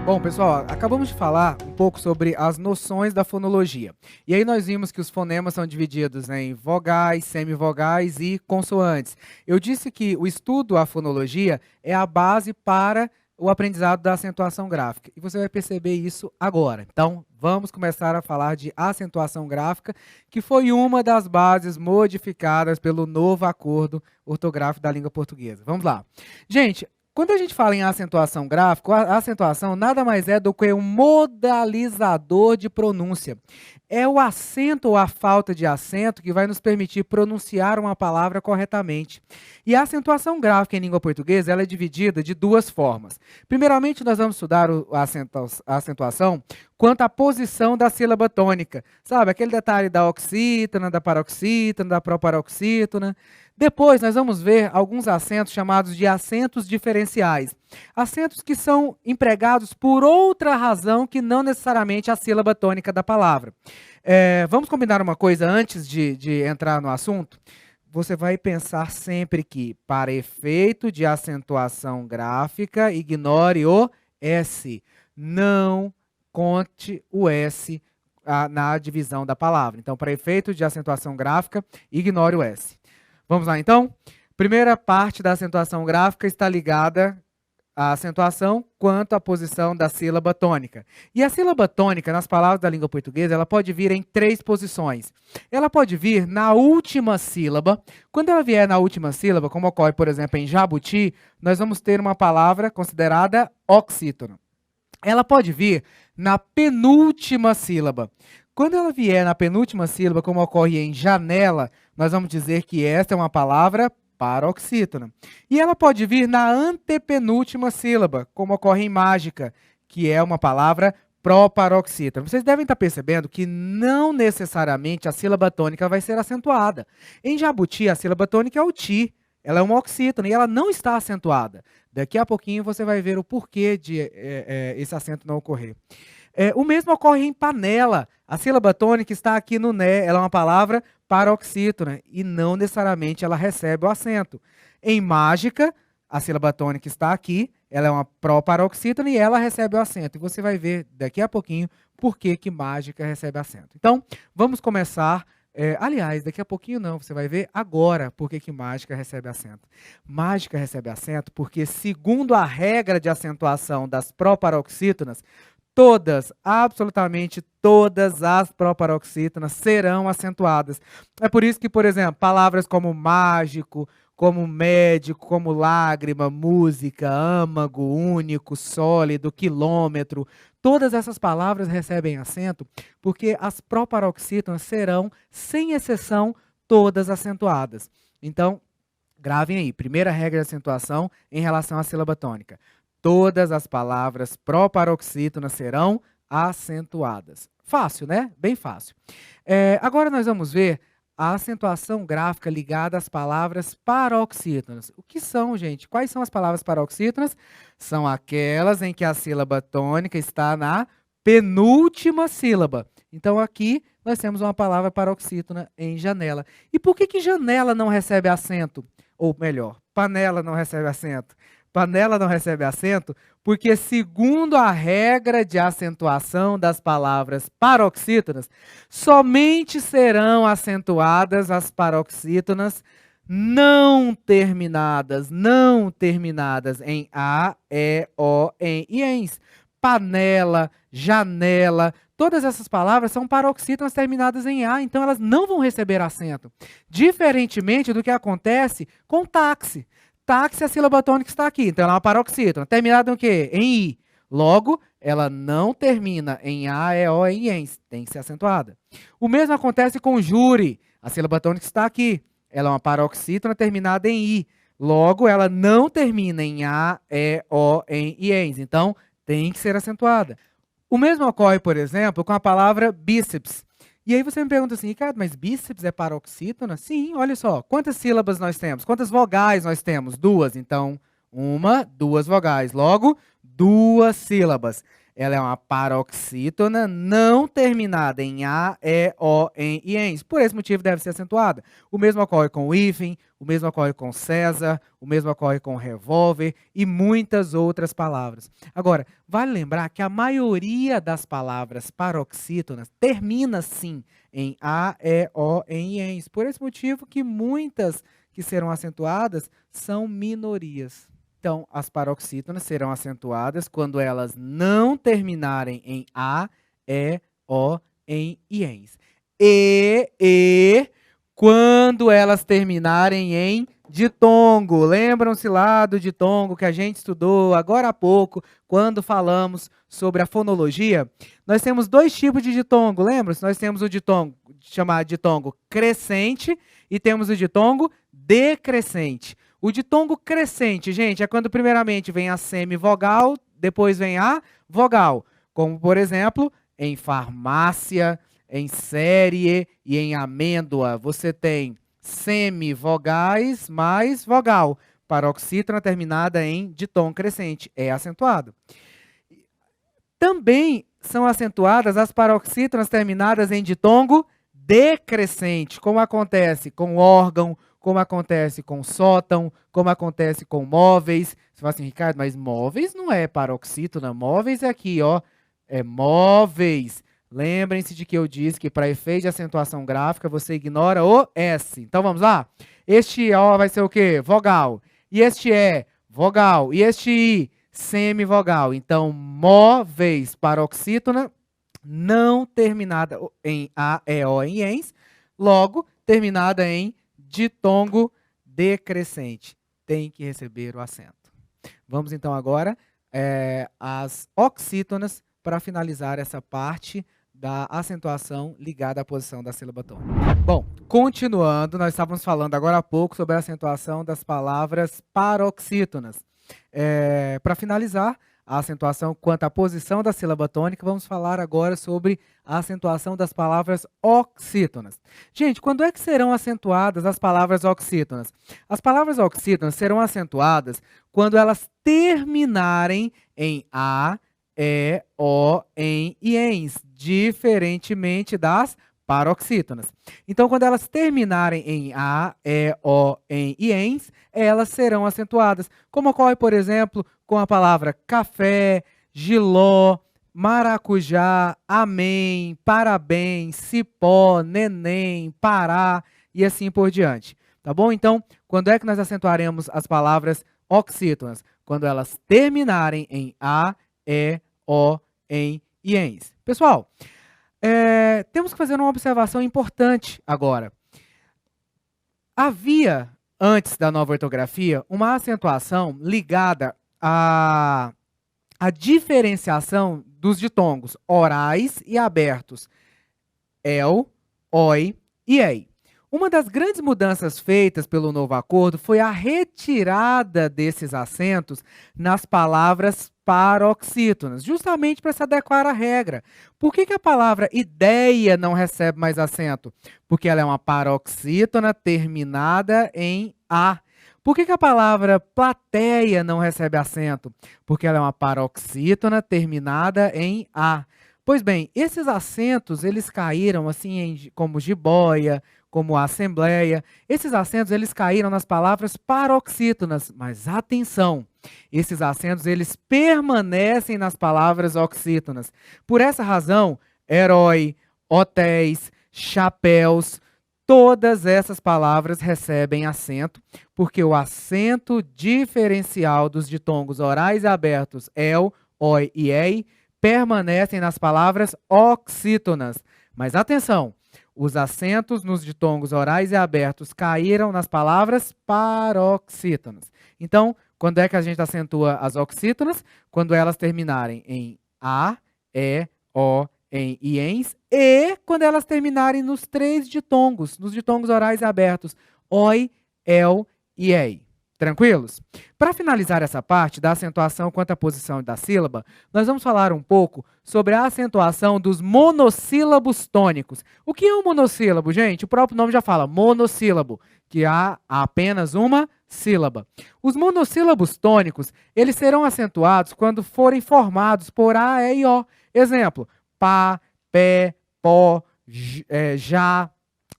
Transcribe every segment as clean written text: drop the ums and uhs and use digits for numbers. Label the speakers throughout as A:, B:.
A: Bom, pessoal, acabamos de falar um pouco sobre as noções da fonologia. E aí nós vimos que os fonemas são divididos em vogais, semivogais e consoantes. Eu disse que o estudo da fonologia é a base para o aprendizado da acentuação gráfica. E você vai perceber isso agora. Então, vamos começar a falar de acentuação gráfica, que foi uma das bases modificadas pelo novo acordo ortográfico da língua portuguesa. Vamos lá. Gente, quando a gente fala em acentuação gráfica, a acentuação nada mais é do que um modalizador de pronúncia. É o acento ou a falta de acento que vai nos permitir pronunciar uma palavra corretamente. E a acentuação gráfica em língua portuguesa ela é dividida de duas formas. Primeiramente, nós vamos estudar a acentuação quanto à posição da sílaba tônica. Sabe, aquele detalhe da oxítona, da paroxítona, da proparoxítona. Depois, nós vamos ver alguns acentos chamados de acentos diferenciais. Acentos que são empregados por outra razão que não necessariamente a sílaba tônica da palavra. Vamos combinar uma coisa antes de entrar no assunto? Você vai pensar sempre que, para efeito de acentuação gráfica, ignore o S. Não conte o S na divisão da palavra. Então, para efeito de acentuação gráfica, ignore o S. Vamos lá, então? Primeira parte da acentuação gráfica está ligada à acentuação quanto à posição da sílaba tônica. E a sílaba tônica, nas palavras da língua portuguesa, ela pode vir em três posições. Ela pode vir na última sílaba. Quando ela vier na última sílaba, como ocorre, por exemplo, em jabuti, nós vamos ter uma palavra considerada oxítona. Ela pode vir na penúltima sílaba. Quando ela vier na penúltima sílaba, como ocorre em janela, nós vamos dizer que esta é uma palavra paroxítona. E ela pode vir na antepenúltima sílaba, como ocorre em mágica, que é uma palavra proparoxítona. Vocês devem estar percebendo que não necessariamente a sílaba tônica vai ser acentuada. Em jabuti, a sílaba tônica é o ti. Ela é uma oxítona e ela não está acentuada. Daqui a pouquinho você vai ver o porquê de esse acento não ocorrer. O mesmo ocorre em panela. A sílaba tônica está aqui no né. Ela é uma palavra paroxítona e não necessariamente ela recebe o acento. Em mágica, a sílaba tônica está aqui. Ela é uma proparoxítona e ela recebe o acento. E você vai ver daqui a pouquinho por que mágica recebe acento. Então, vamos começar. Aliás, daqui a pouquinho não, você vai ver agora por que mágica recebe acento. Mágica recebe acento porque, segundo a regra de acentuação das proparoxítonas, todas, absolutamente todas as proparoxítonas serão acentuadas. É por isso que, por exemplo, palavras como mágico, como médico, como lágrima, música, âmago, único, sólido, quilômetro, todas essas palavras recebem acento porque as proparoxítonas serão, sem exceção, todas acentuadas. Então, gravem aí, primeira regra de acentuação em relação à sílaba tônica. Todas as palavras proparoxítonas serão acentuadas. Fácil, né? Bem fácil. Agora nós vamos ver a acentuação gráfica ligada às palavras paroxítonas. O que são, gente? Quais são as palavras paroxítonas? São aquelas em que a sílaba tônica está na penúltima sílaba. Então, aqui nós temos uma palavra paroxítona em janela. E por que janela não recebe acento? Ou melhor, panela não recebe acento? Panela não recebe acento porque, segundo a regra de acentuação das palavras paroxítonas, somente serão acentuadas as paroxítonas não terminadas em A, E, O, em e ens. Panela, janela, todas essas palavras são paroxítonas terminadas em A, então elas não vão receber acento. Diferentemente do que acontece com táxi. Táxi, a sílaba tônica está aqui, então ela é uma paroxítona. Terminada em quê? Em I. Logo, ela não termina em A, E, O, em ens. Tem que ser acentuada. O mesmo acontece com júri. A sílaba tônica está aqui. Ela é uma paroxítona terminada em I. Logo, ela não termina em A, E, O, em e ens. Então, tem que ser acentuada. O mesmo ocorre, por exemplo, com a palavra bíceps. E aí você me pergunta assim, Ricardo, mas bíceps é paroxítona? Sim, olha só, quantas sílabas nós temos? Quantas vogais nós temos? Duas, então, duas vogais. Logo, duas sílabas. Ela é uma paroxítona não terminada em A, E, O, em e ens. Por esse motivo deve ser acentuada. O mesmo ocorre com o hífen, o mesmo ocorre com César, o mesmo ocorre com revólver e muitas outras palavras. Agora, vale lembrar que a maioria das palavras paroxítonas termina sim em A, E, O, em e ens. Por esse motivo que muitas que serão acentuadas são minorias. Então, as paroxítonas serão acentuadas quando elas não terminarem em A, E, O, em e ens. E quando elas terminarem em ditongo. Lembram-se lá do ditongo que a gente estudou agora há pouco, quando falamos sobre a fonologia? Nós temos dois tipos de ditongo, lembram-se? Nós temos o ditongo chamado ditongo crescente e temos o ditongo decrescente. O ditongo crescente, gente, é quando primeiramente vem a semivogal, depois vem a vogal. Como, por exemplo, em farmácia, em série e em amêndoa, você tem semivogais mais vogal. Paroxítona terminada em ditongo crescente, é acentuado. Também são acentuadas as paroxítonas terminadas em ditongo decrescente, como acontece com órgão, como acontece com sótão, como acontece com móveis. Você fala assim, Ricardo, mas móveis não é paroxítona, móveis é aqui, ó, é móveis. Lembrem-se de que eu disse que para efeito de acentuação gráfica você ignora o S. Então vamos lá? Este O vai ser o quê? Vogal. E este E, vogal. E este I, semivogal. Então, móveis, paroxítona, não terminada em A, E, O, em ens, logo terminada em ditongo decrescente. Tem que receber o acento. Vamos então agora às oxítonas para finalizar essa parte da acentuação ligada à posição da sílaba tônica. Bom, continuando, nós estávamos falando agora há pouco sobre a acentuação das palavras paroxítonas. Para finalizar a acentuação quanto à posição da sílaba tônica, vamos falar agora sobre a acentuação das palavras oxítonas. Gente, quando é que serão acentuadas as palavras oxítonas? As palavras oxítonas serão acentuadas quando elas terminarem em A, E, O, em e ens, diferentemente das paroxítonas. Então, quando elas terminarem em A, E, O, em e ens, elas serão acentuadas, como ocorre, por exemplo, com a palavra café, giló, maracujá, amém, parabéns, cipó, neném, pará e assim por diante. Tá bom? Então, quando é que nós acentuaremos as palavras oxítonas? Quando elas terminarem em A, E, O, em e ens. Pessoal, temos que fazer uma observação importante agora. Havia, antes da nova ortografia, uma acentuação ligada à diferenciação dos ditongos orais e abertos, el, oi e ei. Uma das grandes mudanças feitas pelo novo acordo foi a retirada desses acentos nas palavras paroxítonas, justamente para se adequar à regra. Por que a palavra ideia não recebe mais acento? Porque ela é uma paroxítona terminada em A. Por que a palavra plateia não recebe acento? Porque ela é uma paroxítona terminada em A. Pois bem, esses acentos, eles caíram assim como jiboia, como assembleia. Esses acentos, eles caíram nas palavras paroxítonas, mas atenção, esses acentos, eles permanecem nas palavras oxítonas. Por essa razão, herói, hotéis, chapéus, todas essas palavras recebem acento, porque o acento diferencial dos ditongos orais e abertos, el, oi e ei, permanecem nas palavras oxítonas. Mas atenção, os acentos nos ditongos orais e abertos caíram nas palavras paroxítonas. Então, quando é que a gente acentua as oxítonas? Quando elas terminarem em A, E, O, em e ens, e quando elas terminarem nos três ditongos, nos ditongos orais e abertos, oi, el e ei. Tranquilos? Para finalizar essa parte da acentuação quanto à posição da sílaba, nós vamos falar um pouco sobre a acentuação dos monossílabos tônicos. O que é um monossílabo, gente? O próprio nome já fala, monossílabo, que há apenas uma monossílaba. Os monossílabos tônicos, eles serão acentuados quando forem formados por A, E e O. Exemplo, pá, pé, pó, já.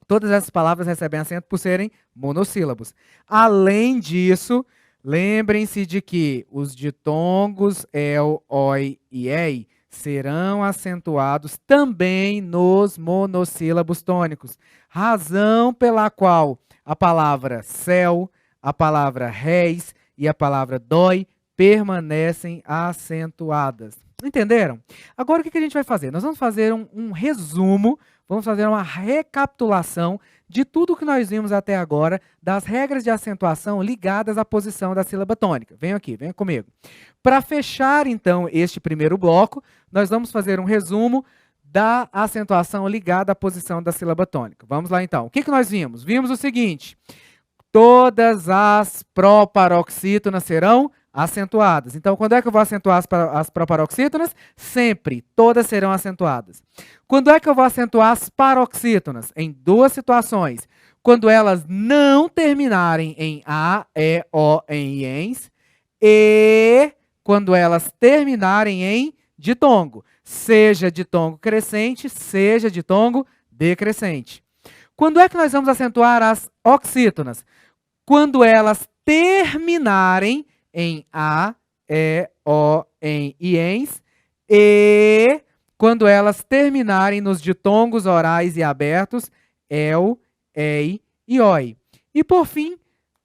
A: Todas essas palavras recebem acento por serem monossílabos. Além disso, lembrem-se de que os ditongos el, oi e ei serão acentuados também nos monossílabos tônicos. Razão pela qual a palavra céu, a palavra réis e a palavra dói permanecem acentuadas. Entenderam? Agora o que a gente vai fazer? Nós vamos fazer um resumo, vamos fazer uma recapitulação de tudo que nós vimos até agora, das regras de acentuação ligadas à posição da sílaba tônica. Venham aqui, venham comigo. Para fechar, então, este primeiro bloco, nós vamos fazer um resumo da acentuação ligada à posição da sílaba tônica. Vamos lá, então. O que nós vimos? Vimos o seguinte: todas as proparoxítonas serão acentuadas. Então, quando é que eu vou acentuar as proparoxítonas? Sempre. Todas serão acentuadas. Quando é que eu vou acentuar as paroxítonas? Em duas situações. Quando elas não terminarem em A, E, O, em iens, e quando elas terminarem em ditongo. Seja ditongo crescente, seja ditongo decrescente. Quando é que nós vamos acentuar as oxítonas? Quando elas terminarem em A, E, O, em iens, e quando elas terminarem nos ditongos orais e abertos, el, ei e oi. E por fim,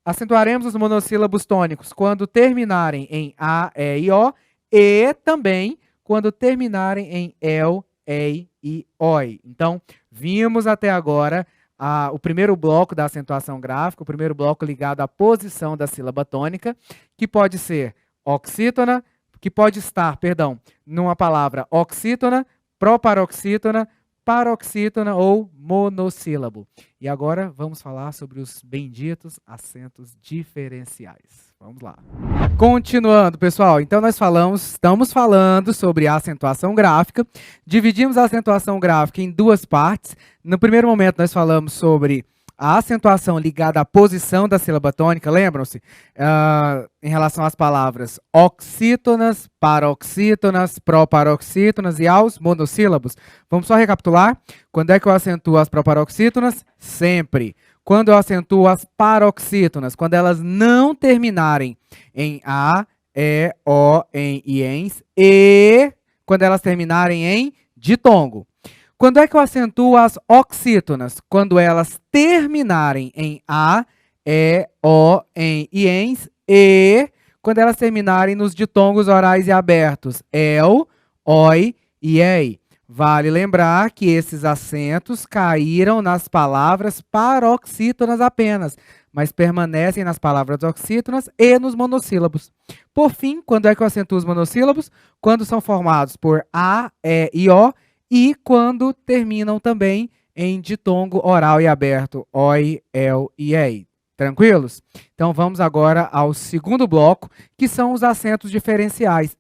A: acentuaremos os monossílabos tônicos quando terminarem em A, E e O, e também quando terminarem em el, ei e oi. Então, vimos até agora o primeiro bloco da acentuação gráfica, o primeiro bloco ligado à posição da sílaba tônica, que pode ser oxítona, que pode estar, numa palavra oxítona, proparoxítona, paroxítona ou monossílabo. E agora vamos falar sobre os benditos acentos diferenciais. Vamos lá. Continuando, pessoal, então estamos falando sobre a acentuação gráfica. Dividimos a acentuação gráfica em duas partes. No primeiro momento, nós falamos sobre a acentuação ligada à posição da sílaba tônica, lembram-se? Em relação às palavras oxítonas, paroxítonas, proparoxítonas e aos monossílabos. Vamos só recapitular. Quando é que eu acentuo as proparoxítonas? Sempre. Quando eu acentuo as paroxítonas? Quando elas não terminarem em A, E, O, em iens, e quando elas terminarem em ditongo. Quando é que eu acentuo as oxítonas? Quando elas terminarem em A, E, O, em iens, e quando elas terminarem nos ditongos orais e abertos, el, oi e ei. Vale lembrar que esses acentos caíram nas palavras paroxítonas apenas, mas permanecem nas palavras oxítonas e nos monossílabos. Por fim, quando é que eu acentuo os monossílabos? Quando são formados por A, E e O, e quando terminam também em ditongo oral e aberto, oi, el e ei. Tranquilos? Então vamos agora ao segundo bloco, que são os acentos diferenciais.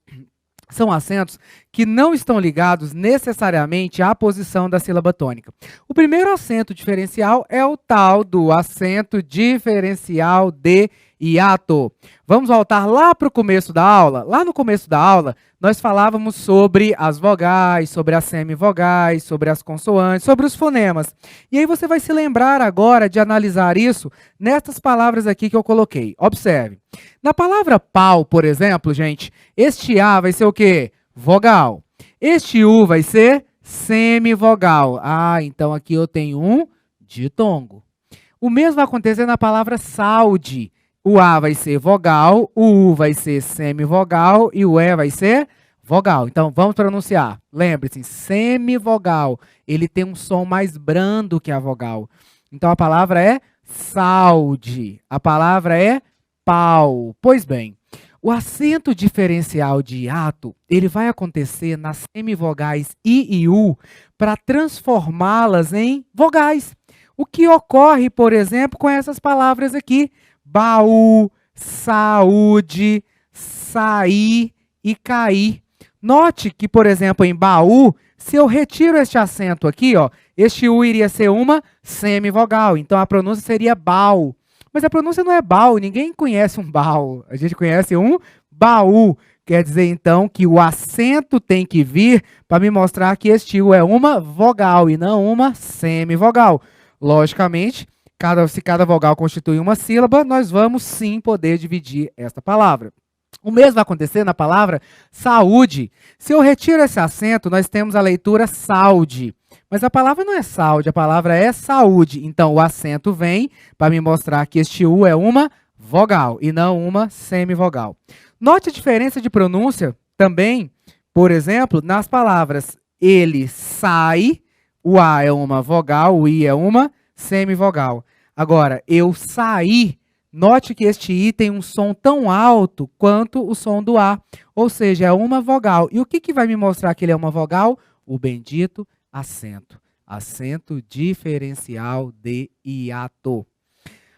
A: São acentos que não estão ligados necessariamente à posição da sílaba tônica. O primeiro acento diferencial é o tal do acento diferencial de hiato. Vamos voltar lá para o começo da aula. Lá no começo da aula, nós falávamos sobre as vogais, sobre as semivogais, sobre as consoantes, sobre os fonemas. E aí você vai se lembrar agora de analisar isso nestas palavras aqui que eu coloquei. Observe. Na palavra pau, por exemplo, gente, este A vai ser o quê? Vogal. Este U vai ser semivogal. Então aqui eu tenho um ditongo. O mesmo vai acontecer na palavra saúde. O A vai ser vogal, o U vai ser semivogal e o E vai ser vogal. Então, vamos pronunciar. Lembre-se, semivogal. Ele tem um som mais brando que a vogal. Então, a palavra é saúde. A palavra é pau. Pois bem, o acento diferencial de hiato, ele vai acontecer nas semivogais I e U para transformá-las em vogais. O que ocorre, por exemplo, com essas palavras aqui. Baú, saúde, sair e cair. Note que, por exemplo, em baú, se eu retiro este acento aqui, ó, este U iria ser uma semivogal. Então, a pronúncia seria bau. Mas a pronúncia não é baú, ninguém conhece um baú, a gente conhece um baú. Quer dizer, então, que o acento tem que vir para me mostrar que este U é uma vogal e não uma semivogal. Logicamente, se cada vogal constitui uma sílaba, nós vamos sim poder dividir esta palavra. O mesmo vai acontecer na palavra saúde. Se eu retiro esse acento, nós temos a leitura saúde. Mas a palavra não é saúde, a palavra é saúde. Então, o acento vem para me mostrar que este U é uma vogal e não uma semivogal. Note a diferença de pronúncia também, por exemplo, nas palavras ele sai, o A é uma vogal, o I é uma semivogal. Agora, eu saí, note que este I tem um som tão alto quanto o som do A, ou seja, é uma vogal. E o que vai me mostrar que ele é uma vogal? O bendito acento. Acento diferencial de hiato.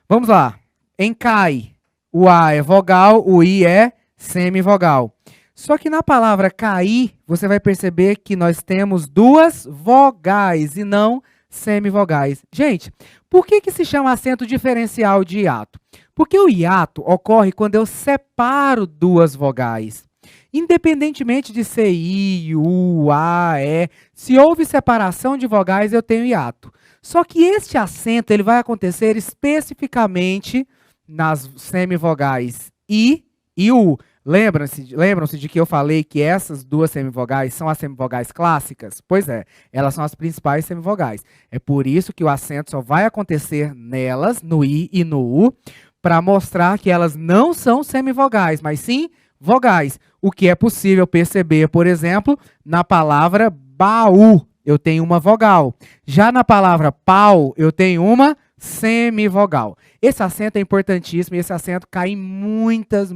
A: Vamos lá. Em cai, o A é vogal, o I é semivogal. Só que na palavra cair, você vai perceber que nós temos duas vogais e não semivogais. Gente, por que se chama acento diferencial de hiato? Porque o hiato ocorre quando eu separo duas vogais. Independentemente de ser I, U, A, E, se houve separação de vogais, eu tenho hiato. Só que este acento ele vai acontecer especificamente nas semivogais I e U. Lembram-se de que eu falei que essas duas semivogais são as semivogais clássicas? Pois é, elas são as principais semivogais. É por isso que o acento só vai acontecer nelas, no I e no U, para mostrar que elas não são semivogais, mas sim vogais. O que é possível perceber, por exemplo, na palavra baú, eu tenho uma vogal. Já na palavra pau, eu tenho uma semivogal. Esse acento é importantíssimo e esse acento cai em muitas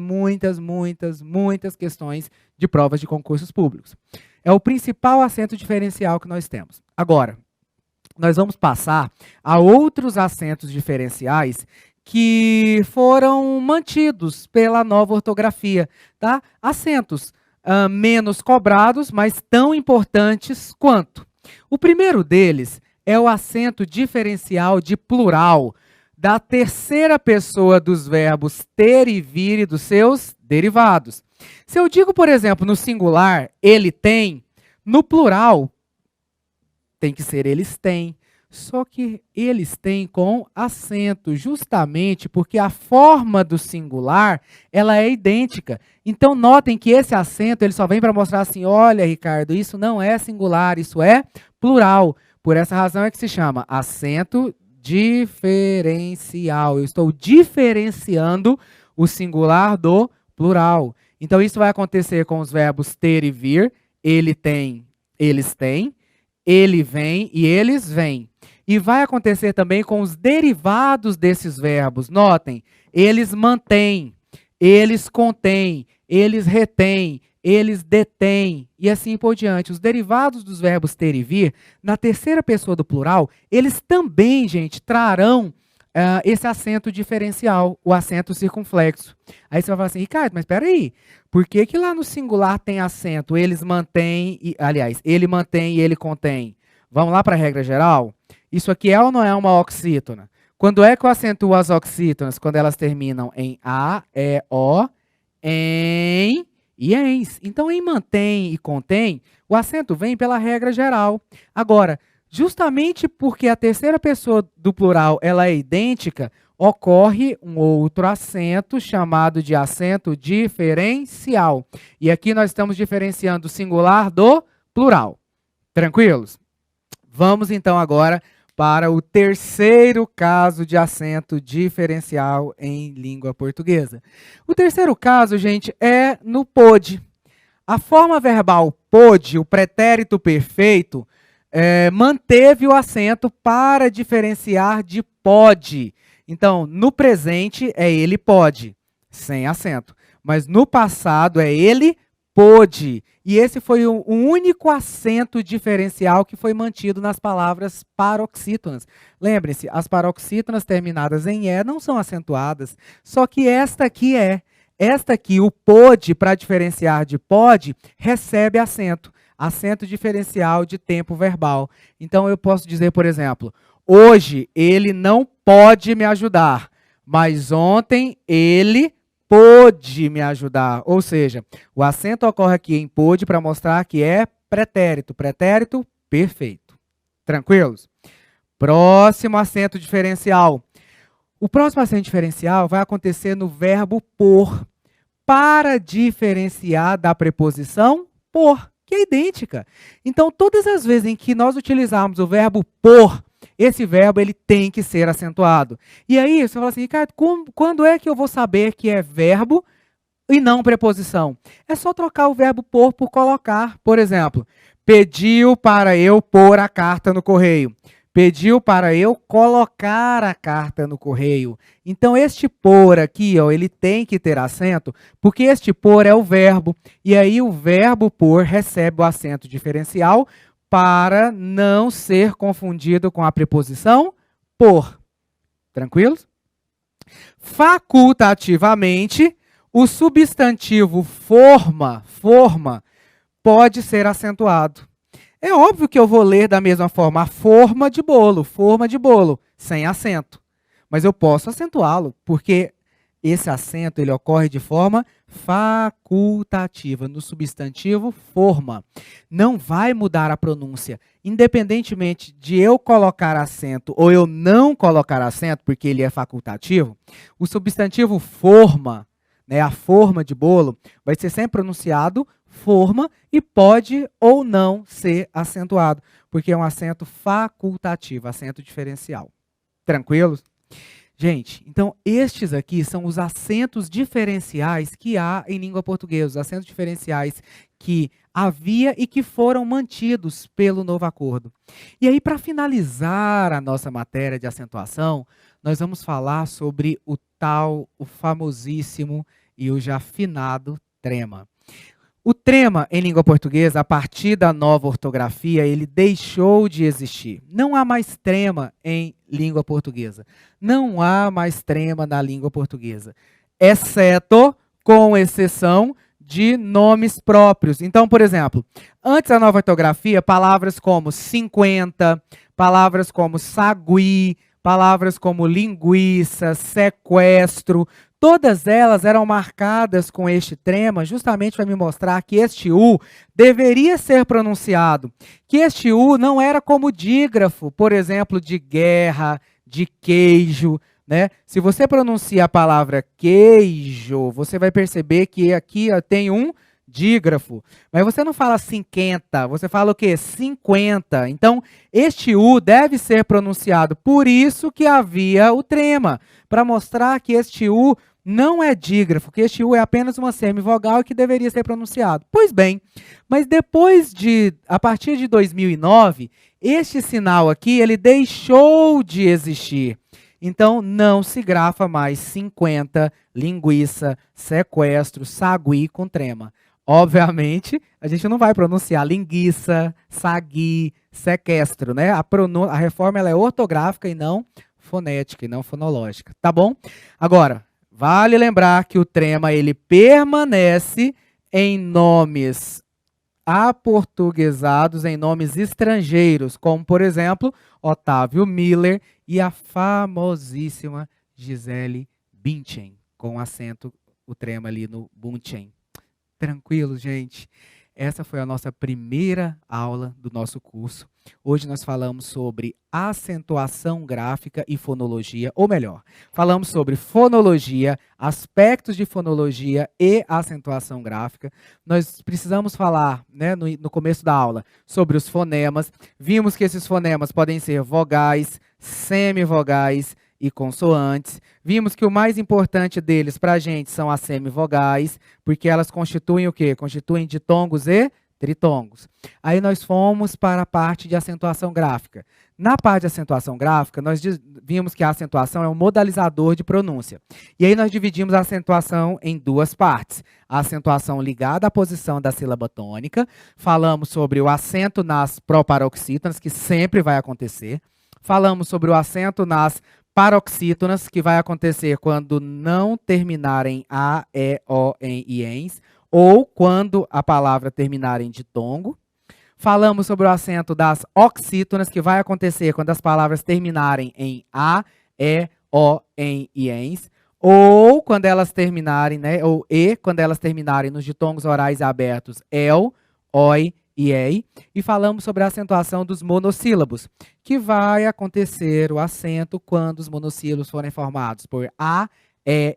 A: questões de provas de concursos públicos. É o principal acento diferencial que nós temos. Agora, nós vamos passar a outros acentos diferenciais que foram mantidos pela nova ortografia, tá? Acentos menos cobrados, mas tão importantes quanto. O primeiro deles é o acento diferencial de plural da terceira pessoa dos verbos ter e vir e dos seus derivados. Se eu digo, por exemplo, no singular, ele tem, no plural, tem que ser eles têm. Só que eles têm com acento, justamente porque a forma do singular ela é idêntica. Então, notem que esse acento ele só vem para mostrar assim, olha, Ricardo, isso não é singular, isso é plural. Por essa razão é que se chama acento diferencial. Eu estou diferenciando o singular do plural. Então, isso vai acontecer com os verbos ter e vir. Ele tem, eles têm. Ele vem e eles vêm. E vai acontecer também com os derivados desses verbos. Notem, eles mantêm, eles contêm, eles retêm, eles detêm, e assim por diante. Os derivados dos verbos ter e vir, na terceira pessoa do plural, eles também, gente, trarão esse acento diferencial, o acento circunflexo. Aí você vai falar assim, Ricardo, mas espera aí, por que lá no singular tem acento? Eles mantêm, aliás, ele mantém e ele contém. Vamos lá para a regra geral? Isso aqui é ou não é uma oxítona? Quando é que eu acentuo as oxítonas? Quando elas terminam em A, E, O, em e ens. Então, em mantém e contém, o acento vem pela regra geral. Agora, justamente porque a terceira pessoa do plural ela é idêntica, ocorre um outro acento chamado de acento diferencial. E aqui nós estamos diferenciando o singular do plural. Tranquilos? Vamos então agora para o terceiro caso de acento diferencial em língua portuguesa. O terceiro caso, gente, é no pôde. A forma verbal pôde, o pretérito perfeito, manteve o acento para diferenciar de pode. Então, no presente é ele pode, sem acento. Mas no passado é ele pôde. E esse foi o único acento diferencial que foi mantido nas palavras paroxítonas. Lembrem-se, as paroxítonas terminadas em E não são acentuadas, só que esta aqui é. Esta aqui, o pôde, para diferenciar de pode, recebe acento. Acento diferencial de tempo verbal. Então, eu posso dizer, por exemplo, hoje ele não pode me ajudar, mas ontem ele pôde me ajudar. Ou seja, o acento ocorre aqui em pôde para mostrar que é pretérito. Pretérito perfeito. Tranquilos? Próximo acento diferencial. O próximo acento diferencial vai acontecer no verbo por, para diferenciar da preposição por, que é idêntica. Então, todas as vezes em que nós utilizarmos o verbo por, esse verbo ele tem que ser acentuado. E aí, você fala assim, Ricardo, quando é que eu vou saber que é verbo e não preposição? É só trocar o verbo por colocar. Por exemplo, pediu para eu pôr a carta no correio. Pediu para eu colocar a carta no correio. Então, este por aqui, ó, ele tem que ter acento, porque este por é o verbo. E aí, o verbo por recebe o acento diferencial para não ser confundido com a preposição por. Tranquilos? Facultativamente, o substantivo forma pode ser acentuado. É óbvio que eu vou ler da mesma forma a forma de bolo, sem acento. Mas eu posso acentuá-lo, porque esse acento ele ocorre de forma facultativa, no substantivo forma. Não vai mudar a pronúncia, independentemente de eu colocar acento ou eu não colocar acento, porque ele é facultativo, o substantivo forma, né, a forma de bolo, vai ser sempre pronunciado forma e pode ou não ser acentuado, porque é um acento facultativo, acento diferencial. Tranquilos? Gente, então estes aqui são os acentos diferenciais que há em língua portuguesa, os acentos diferenciais que havia e que foram mantidos pelo novo acordo. E aí, para finalizar a nossa matéria de acentuação, nós vamos falar sobre o famosíssimo e o já finado trema. O trema em língua portuguesa, a partir da nova ortografia, ele deixou de existir. Não há mais trema em língua portuguesa. Não há mais trema na língua portuguesa, exceto, com exceção de nomes próprios. Então, por exemplo, antes da nova ortografia, palavras como 50, palavras como sagui, palavras como linguiça, sequestro, todas elas eram marcadas com este trema justamente para me mostrar que este U deveria ser pronunciado, que este U não era como dígrafo, por exemplo, de guerra, de queijo, né? Se você pronuncia a palavra queijo, você vai perceber que aqui ó, tem um dígrafo, mas você não fala 50, você fala o quê? 50. Então, este U deve ser pronunciado, por isso que havia o trema, para mostrar que este U não é dígrafo, que este U é apenas uma semivogal que deveria ser pronunciado. Pois bem, mas a partir de 2009, este sinal aqui, ele deixou de existir. Então, não se grafa mais 50, linguiça, sequestro, sagui com trema. Obviamente, a gente não vai pronunciar linguiça, sagui, sequestro, né? A reforma ela é ortográfica e não fonética, e não fonológica, tá bom? Agora, vale lembrar que o trema ele permanece em nomes aportuguesados, em nomes estrangeiros, como, por exemplo, Otávio Miller e a famosíssima Gisele Bündchen, com acento, o trema ali no Bündchen. Tranquilo, gente? Essa foi a nossa primeira aula do nosso curso. Hoje nós falamos sobre acentuação gráfica e fonologia, ou melhor, falamos sobre fonologia, aspectos de fonologia e acentuação gráfica. Nós precisamos falar, né, no começo da aula, sobre os fonemas. Vimos que esses fonemas podem ser vogais, semivogais e consoantes. Vimos que o mais importante deles para a gente são as semivogais, porque elas constituem o quê? Constituem ditongos e tritongos. Aí nós fomos para a parte de acentuação gráfica. Na parte de acentuação gráfica, nós vimos que a acentuação é um modalizador de pronúncia. E aí nós dividimos a acentuação em duas partes. A acentuação ligada à posição da sílaba tônica. Falamos sobre o acento nas proparoxítonas, que sempre vai acontecer. Falamos sobre o acento nas paroxítonas, que vai acontecer quando não terminar em A, E, O, N e ENS, ou quando a palavra terminar em ditongo. Falamos sobre o acento das oxítonas, que vai acontecer quando as palavras terminarem em A, E, o, em e ens, ou quando elas terminarem, né, ou e, quando elas terminarem nos ditongos orais abertos, el, oi e ei, e falamos sobre a acentuação dos monossílabos, que vai acontecer o acento quando os monossílabos forem formados por a,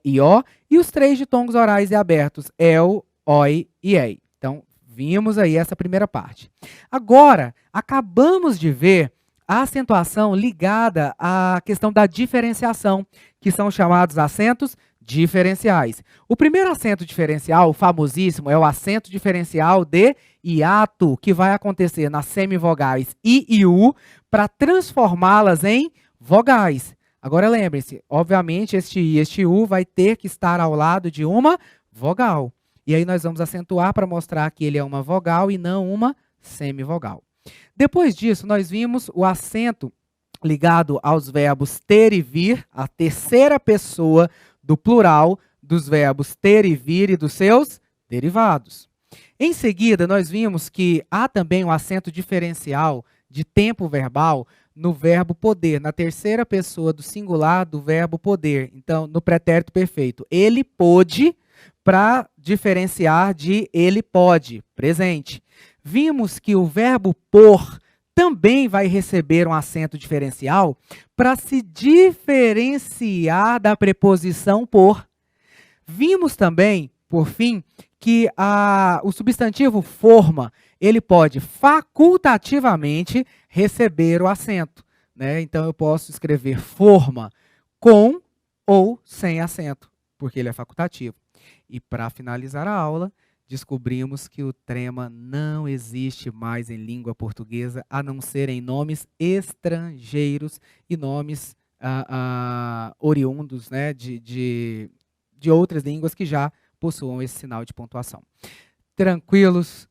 A: e o, e os 3 ditongos orais e abertos, el, oi e ei. Então, vimos aí essa primeira parte. Agora, acabamos de ver a acentuação ligada à questão da diferenciação, que são chamados acentos diferenciais. O primeiro acento diferencial, o famosíssimo, é o acento diferencial de hiato, que vai acontecer nas semivogais i e u, para transformá-las em vogais. Agora lembrem-se, obviamente este i e este u vai ter que estar ao lado de uma vogal. E aí nós vamos acentuar para mostrar que ele é uma vogal e não uma semivogal. Depois disso, nós vimos o acento ligado aos verbos ter e vir, a terceira pessoa do plural dos verbos ter e vir e dos seus derivados. Em seguida, nós vimos que há também um acento diferencial de tempo verbal no verbo poder, na terceira pessoa do singular do verbo poder. Então, no pretérito perfeito, ele pôde, para diferenciar de ele pode, presente. Vimos que o verbo por também vai receber um acento diferencial para se diferenciar da preposição por. Vimos também, por fim, que o substantivo forma, ele pode facultativamente receber o acento, né? Então, eu posso escrever forma com ou sem acento, porque ele é facultativo. E para finalizar a aula, descobrimos que o trema não existe mais em língua portuguesa, a não ser em nomes estrangeiros e nomes oriundos, né, de outras línguas que já possuam esse sinal de pontuação. Tranquilos,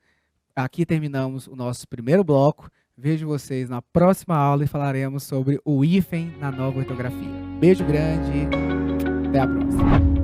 A: aqui terminamos o nosso primeiro bloco. Vejo vocês na próxima aula e falaremos sobre o hífen na nova ortografia. Beijo grande, até a próxima.